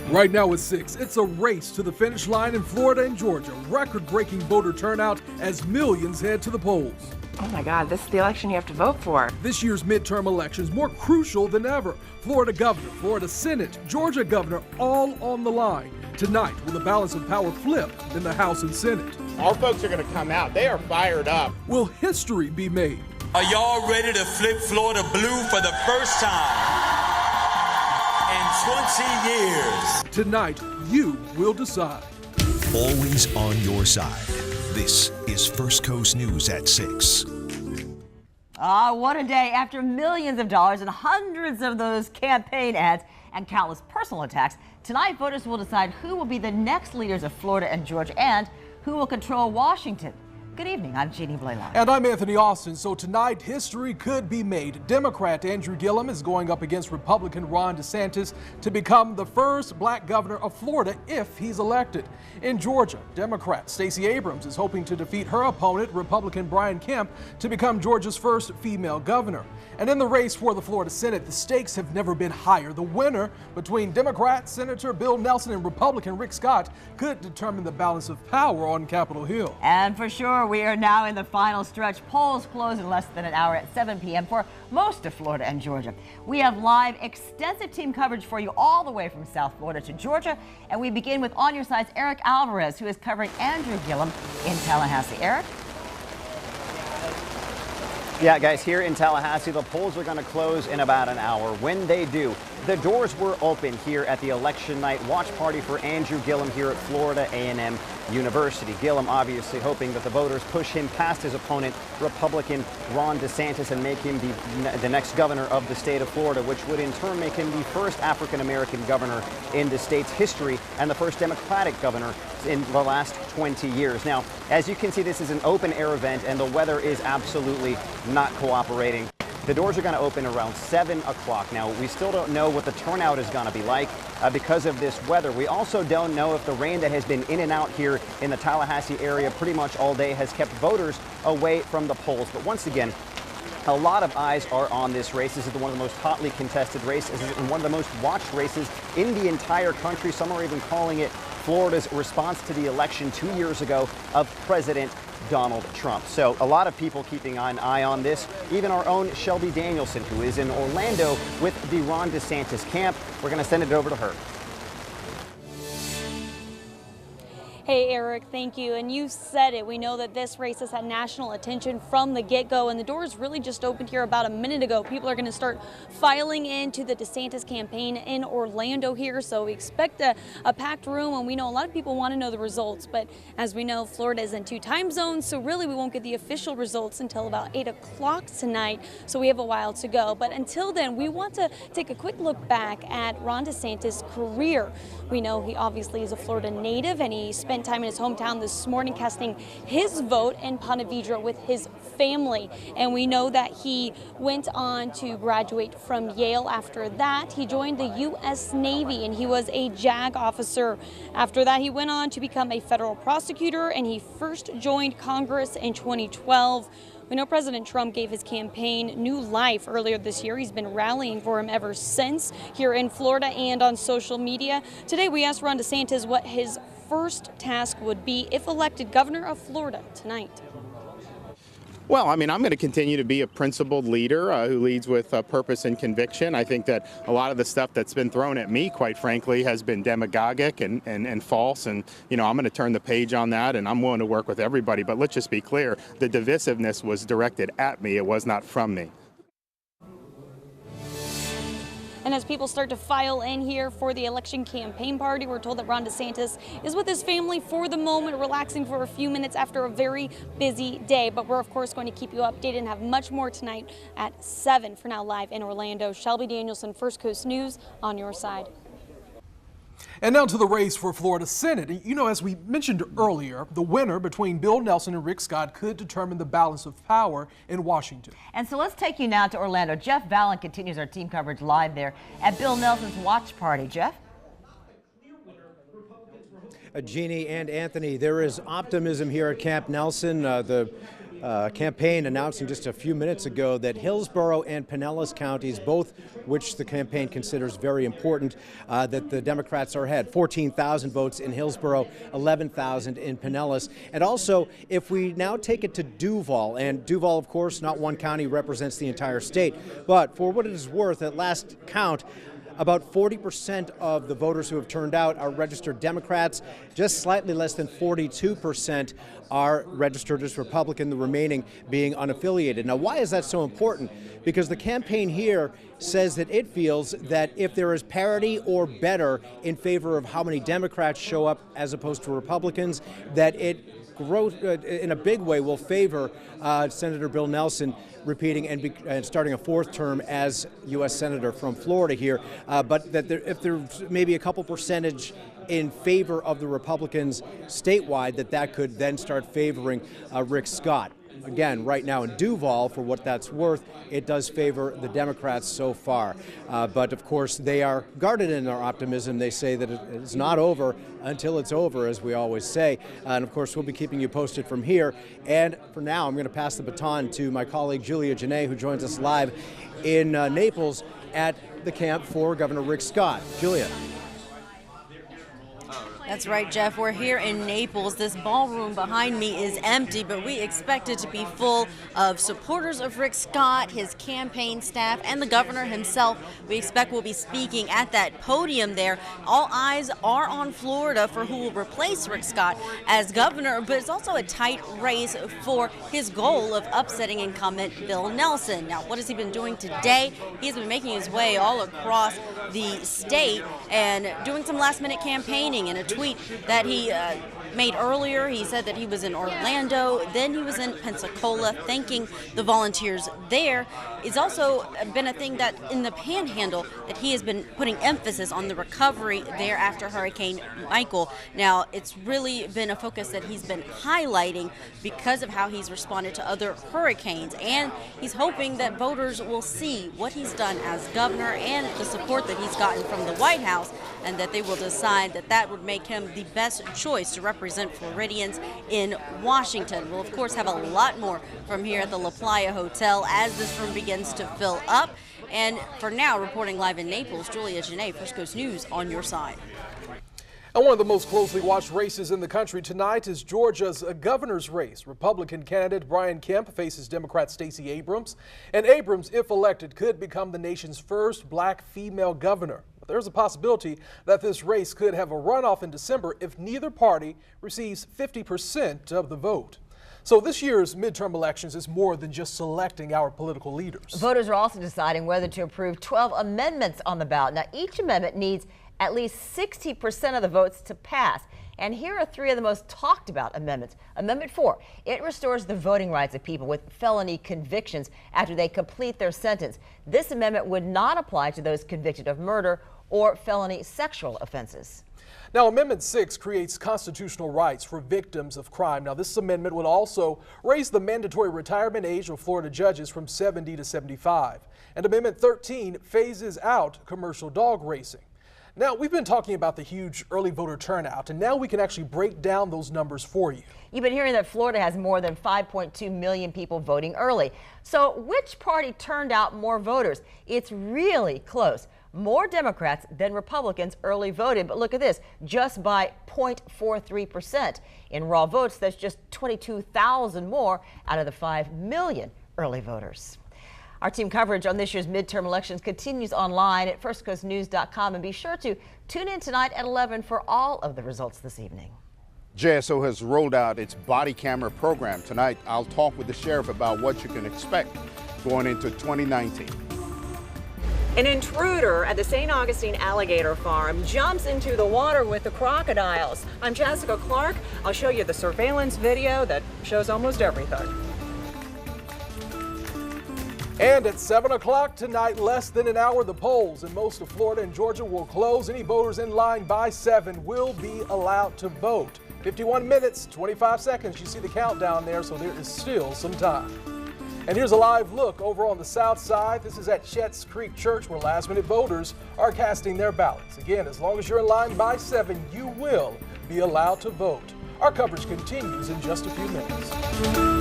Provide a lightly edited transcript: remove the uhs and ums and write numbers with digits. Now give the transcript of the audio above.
Right now at 6, it's a race to the finish line in Florida and Georgia. Record-breaking voter turnout as millions head to the polls. Oh my God, this is the election you have to vote for. This year's midterm elections more crucial than ever. Florida governor, Florida Senate, Georgia governor, all on the line. Tonight, will the balance of power flip in the House and Senate? Our folks are going to come out. They are fired up. Will history be made? Are y'all ready to flip Florida blue for the first time in 20 years? Tonight, you will decide. Always on your side. This is First Coast News at 6. What a day. After millions of dollars and hundreds of those campaign ads and countless personal attacks, tonight voters will decide who will be the next leaders of Florida and Georgia and who will control Washington. Good evening. I'm Jeannie Blaylock. And I'm Anthony Austin. So tonight, history could be made. Democrat Andrew Gillum is going up against Republican Ron DeSantis to become the first black governor of Florida if he's elected. In Georgia, Democrat Stacey Abrams is hoping to defeat her opponent, Republican Brian Kemp, to become Georgia's first female governor. And in the race for the Florida Senate, the stakes have never been higher. The winner between Democrat Senator Bill Nelson and Republican Rick Scott could determine the balance of power on Capitol Hill. And for sure, we are now in the final stretch. Polls close in less than an hour at 7 p.m. for most of Florida and Georgia. We have live, extensive team coverage for you all the way from South Florida to Georgia. And we begin with On Your Side's Eric Alvarez, who is covering Andrew Gillum in Tallahassee. Eric? Yeah, guys, here in Tallahassee, the polls are going to close in about an hour. When they do, the doors were open here at the election night watch party for Andrew Gillum here at Florida A&M University. Gillum obviously hoping that the voters push him past his opponent, Republican Ron DeSantis, and make him the next governor of the state of Florida, which would in turn make him the first African-American governor in the state's history and the first Democratic governor in the last 20 years. Now, as you can see, this is an open-air event, and the weather is absolutely not cooperating. The doors are going to open around 7 o'clock. Now, we still don't know what the turnout is going to be like because of this weather. We also don't know if the rain that has been in and out here in the Tallahassee area pretty much all day has kept voters away from the polls. But once again, a lot of eyes are on this race. This is one of the most hotly contested races and one of the most watched races in the entire country. Some are even calling it Florida's response to the election 2 years ago of President Donald Trump. So a lot of people keeping an eye on this, even our own Shelby Danielson, who is in Orlando with the Ron DeSantis camp. We're going to send it over to her. Hey, Eric, thank you. And you said it. We know that this race has had national attention from the get-go, and the doors really just opened here about a minute ago. People are going to start filing into the DeSantis campaign in Orlando here, so we expect a packed room, and we know a lot of people want to know the results. But as we know, Florida is in 2 time zones, so really we won't get the official results until about 8 o'clock tonight, so we have a while to go. But until then, we want to take a quick look back at Ron DeSantis' career. We know he obviously is a Florida native, and he spent time in his hometown this morning casting his vote in Ponte Vedra with his family. And we know that he went on to graduate from Yale. After that, he joined the U.S. Navy, and he was a JAG officer. After that, he went on to become a federal prosecutor, and he first joined Congress in 2012. We know President Trump gave his campaign new life earlier this year. He's been rallying for him ever since here in Florida and on social media. Today, we asked Ron DeSantis what his first task would be if elected governor of Florida tonight. Well, I mean, I'm going to continue to be a principled leader who leads with purpose and conviction. I think that a lot of the stuff that's been thrown at me, quite frankly, has been demagogic and false. And, you know, I'm going to turn the page on that, and I'm willing to work with everybody. But let's just be clear, the divisiveness was directed at me. It was not from me. And as people start to file in here for the election campaign party, we're told that Ron DeSantis is with his family for the moment, relaxing for a few minutes after a very busy day. But we're, of course, going to keep you updated and have much more tonight at 7. For now, live in Orlando, Shelby Danielson, First Coast News, On Your Side. And now to the race for Florida Senate. You know, as we mentioned earlier, the winner between Bill Nelson and Rick Scott could determine the balance of power in Washington. And so let's take you now to Orlando. Jeff Vallen continues our team coverage live there at Bill Nelson's watch party. Jeff? Jeannie and Anthony, there is optimism here at Camp Nelson. The campaign announcing just a few minutes ago that Hillsborough and Pinellas counties, both which the campaign considers very important, that the Democrats are ahead. 14,000 votes in Hillsborough, 11,000 in Pinellas. And also, if we now take it to Duval, and Duval, of course, not one county, represents the entire state, but for what it is worth, at last count, about 40% of the voters who have turned out are registered Democrats. Just slightly less than 42% are registered as Republican, the remaining being unaffiliated. Now, why is that so important? Because the campaign here says that it feels that if there is parity or better in favor of how many Democrats show up as opposed to Republicans, that it in a big way will favor Senator Bill Nelson repeating and starting a fourth term as U.S. Senator from Florida here, but that if there's maybe a couple percentage in favor of the Republicans statewide, that could then start favoring Rick Scott. Again, right now in Duval, for what that's worth, it does favor the Democrats so far. But of course, they are guarded in their optimism. They say that it's not over until it's over, as we always say. And of course, we'll be keeping you posted from here. And for now, I'm going to pass the baton to my colleague Julia Janae, who joins us live in Naples at the camp for Governor Rick Scott. Julia. That's right, Jeff. We're here in Naples. This ballroom behind me is empty, but we expect it to be full of supporters of Rick Scott, his campaign staff, and the governor himself. We expect we'll be speaking at that podium there. All eyes are on Florida for who will replace Rick Scott as governor, but it's also a tight race for his goal of upsetting incumbent Bill Nelson. Now, what has he been doing today? He's been making his way all across the state and doing some last-minute campaigning. In a tweet that he made earlier, he said that he was in Orlando, then he was in Pensacola, thanking the volunteers there. It's also been a thing that in the Panhandle that he has been putting emphasis on the recovery there after Hurricane Michael. Now, it's really been a focus that he's been highlighting because of how he's responded to other hurricanes, and he's hoping that voters will see what he's done as governor and the support that he's gotten from the White House, and that they will decide that that would make him the best choice to represent Floridians in Washington. We'll, of course, have a lot more from here at the La Playa Hotel as this room begins to fill up. And for now, reporting live in Naples, Julia Janae, First Coast News, on your side. And one of the most closely watched races in the country tonight is Georgia's governor's race. Republican candidate Brian Kemp faces Democrat Stacey Abrams. And Abrams, if elected, could become the nation's first black female governor. But there's a possibility that this race could have a runoff in December if neither party receives 50% of the vote. So this year's midterm elections is more than just selecting our political leaders. Voters are also deciding whether to approve 12 amendments on the ballot. Now, each amendment needs at least 60% of the votes to pass. And here are three of the most talked about amendments. Amendment 4, it restores the voting rights of people with felony convictions after they complete their sentence. This amendment would not apply to those convicted of murder or felony sexual offenses. Now, Amendment 6 creates constitutional rights for victims of crime. Now, this amendment would also raise the mandatory retirement age of Florida judges from 70 to 75. And Amendment 13 phases out commercial dog racing. Now, we've been talking about the huge early voter turnout, and now we can actually break down those numbers for you. You've been hearing that Florida has more than 5.2 million people voting early. So which party turned out more voters? It's really close. More Democrats than Republicans early voted, but look at this, just by 0.43%. In raw votes, that's just 22,000 more out of the 5 million early voters. Our team coverage on this year's midterm elections continues online at firstcoastnews.com, and be sure to tune in tonight at 11 for all of the results this evening. JSO has rolled out its body camera program. Tonight, I'll talk with the sheriff about what you can expect going into 2019. An intruder at the St. Augustine Alligator Farm jumps into the water with the crocodiles. I'm Jessica Clark. I'll show you the surveillance video that shows almost everything. And at 7 o'clock tonight, less than an hour, the polls in most of Florida and Georgia will close. Any voters in line by 7 will be allowed to vote. 51 minutes, 25 seconds. You see the countdown there, so there is still some time. And here's a live look over on the south side. This is at Shetts Creek Church, where last-minute voters are casting their ballots. Again, as long as you're in line by 7, you will be allowed to vote. Our coverage continues in just a few minutes.